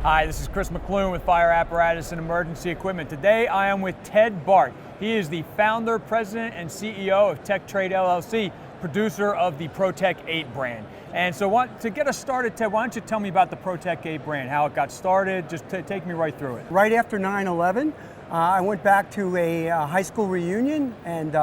Hi, this is Chris McClune with Fire Apparatus and Emergency Equipment. Today I am with Ted Bart. He is the founder, president, and CEO of Tech Trade LLC, producer of the ProTech 8 brand. And so to get us started, Ted, why don't you tell me about the ProTech 8 brand, how it got started, just take me right through it. Right after 9/11, I went back to a high school reunion, and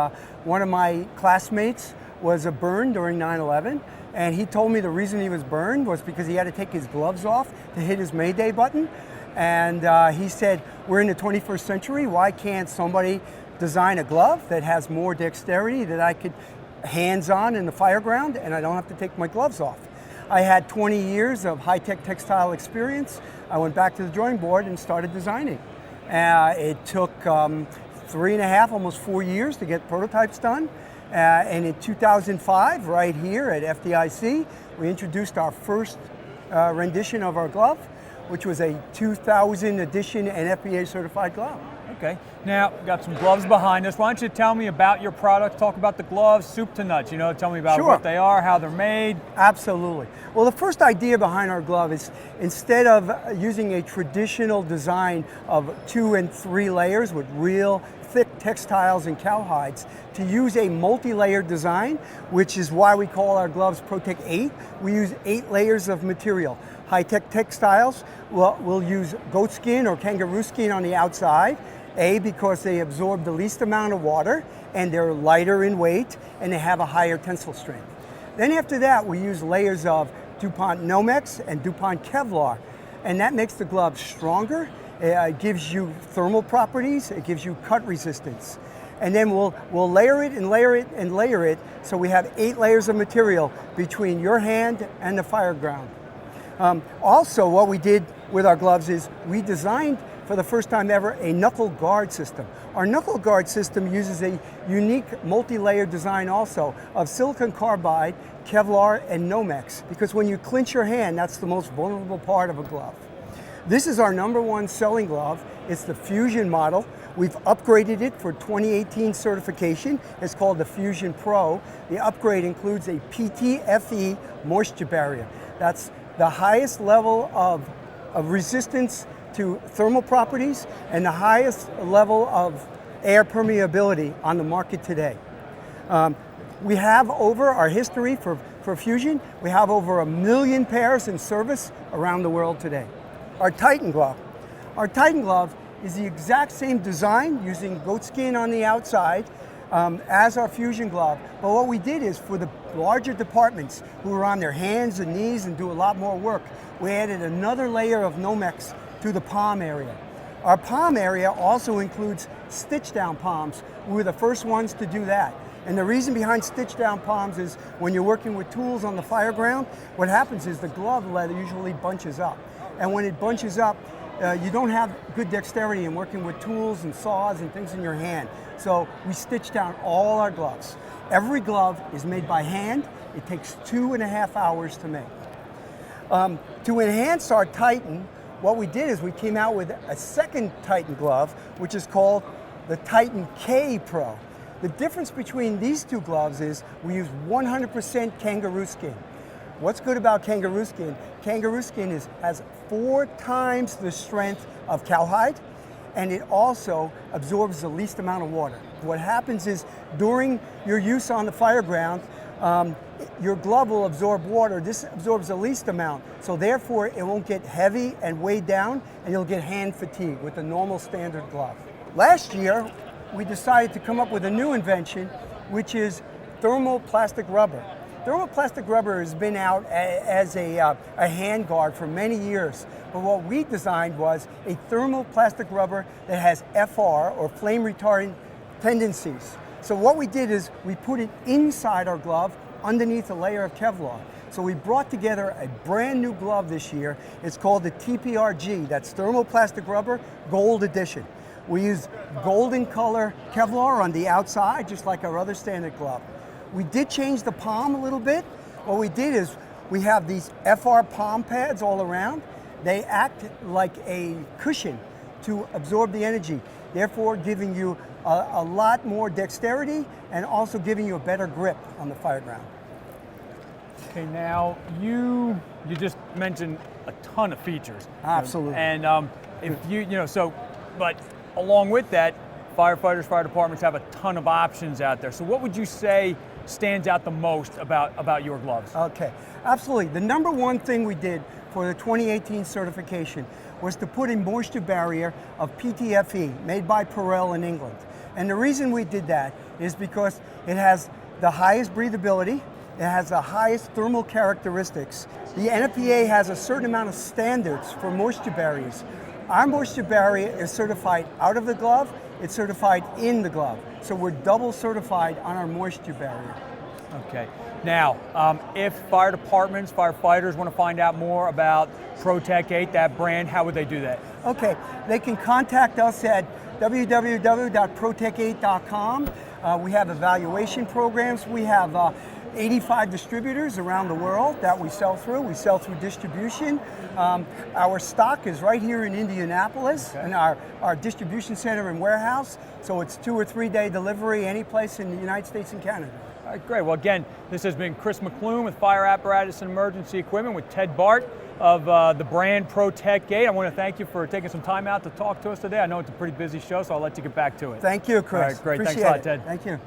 one of my classmates was burned during 9/11. And he told me the reason he was burned was because he had to take his gloves off to hit his Mayday button. And he said, we're in the 21st century, why can't somebody design a glove that has more dexterity that I could hands-on in the fireground and I don't have to take my gloves off? I had 20 years of high-tech textile experience. I went back to the drawing board and started designing. It took 3.5, almost 4 years to get prototypes done. And in 2005, right here at FDIC, we introduced our first rendition of our glove, which was a 2000 edition NFPA certified glove. Okay, now we've got some gloves behind us. Why don't you tell me about your product, talk about the gloves, soup to nuts, tell me about Sure. what they are, how they're made. Absolutely. Well, the first idea behind our glove is instead of using a traditional design of 2 and 3 layers with real thick textiles and cowhides, to use a multi-layered design, which is why we call our gloves ProTech 8. We use 8 layers of material. High-tech textiles, we'll use goat skin or kangaroo skin on the outside, because they absorb the least amount of water and they're lighter in weight and they have a higher tensile strength. Then after that, we use layers of DuPont Nomex and DuPont Kevlar, and that makes the glove stronger. It gives you thermal properties, it gives you cut resistance. And then we'll layer it and layer it and layer it, so we have 8 layers of material between your hand and the fireground. Also, what we did with our gloves is we designed, for the first time ever, a knuckle guard system. Our knuckle guard system uses a unique multi-layer design also of silicon carbide, Kevlar, and Nomex, because when you clench your hand, that's the most vulnerable part of a glove. This is our #1 selling glove. It's the Fusion model. We've upgraded it for 2018 certification. It's called the Fusion Pro. The upgrade includes a PTFE moisture barrier. That's the highest level of resistance to thermal properties and the highest level of air permeability on the market today. We have over our history for Fusion, we have over 1 million pairs in service around the world today. Our Titan glove. Our Titan glove is the exact same design using goat skin on the outside as our Fusion glove. But what we did is for the larger departments who are on their hands and knees and do a lot more work, we added another layer of Nomex to the palm area. Our palm area also includes stitch down palms. We were the first ones to do that. And the reason behind stitch down palms is when you're working with tools on the fireground, what happens is the glove leather usually bunches up. And when it bunches up, you don't have good dexterity in working with tools and saws and things in your hand. So we stitch down all our gloves. Every glove is made by hand. It takes 2.5 hours to make. To enhance our Titan, what we did is we came out with a second Titan glove, which is called the Titan K Pro. The difference between these two gloves is we use 100% kangaroo skin. What's good about kangaroo skin? Kangaroo skin has 4 times the strength of cowhide, and it also absorbs the least amount of water. What happens is during your use on the fireground, your glove will absorb water. This absorbs the least amount, so therefore it won't get heavy and weighed down, and you'll get hand fatigue with the normal standard glove. Last year, we decided to come up with a new invention, which is thermoplastic rubber. Thermoplastic rubber has been out as a hand guard for many years, but what we designed was a thermoplastic rubber that has FR, or flame retardant tendencies. So what we did is we put it inside our glove underneath a layer of Kevlar. So we brought together a brand new glove this year. It's called the TPRG, that's thermoplastic rubber gold edition. We use golden color Kevlar on the outside, just like our other standard glove. We did change the palm a little bit. What we did is we have these FR palm pads all around. They act like a cushion to absorb the energy, therefore giving you a lot more dexterity and also giving you a better grip on the fireground. Okay, now you just mentioned a ton of features. Absolutely. And if but along with that, firefighters, fire departments have a ton of options out there. So what would you say stands out the most about your gloves? Okay, absolutely. The number one thing we did for the 2018 certification was to put a moisture barrier of PTFE, made by Perel in England. And the reason we did that is because it has the highest breathability, it has the highest thermal characteristics. The NFPA has a certain amount of standards for moisture barriers. Our moisture barrier is certified out of the glove, it's certified in the glove. So we're double certified on our moisture barrier. Okay. Now, if fire departments, firefighters want to find out more about ProTech 8, that brand, how would they do that? Okay, they can contact us at www.protech8.com. We have evaluation programs. We have 85 distributors around the world that we sell through. We sell through distribution. Our stock is right here in Indianapolis, in our distribution center and warehouse. So it's 2 or 3 day delivery any place in the United States and Canada. All right, great. Well, again, this has been Chris McClune with Fire Apparatus and Emergency Equipment with Ted Bart of the brand ProTech 8. I want to thank you for taking some time out to talk to us today. I know it's a pretty busy show, so I'll let you get back to it. Thank you, Chris. All right, great. Appreciate Thanks a lot, it. Ted. Thank you.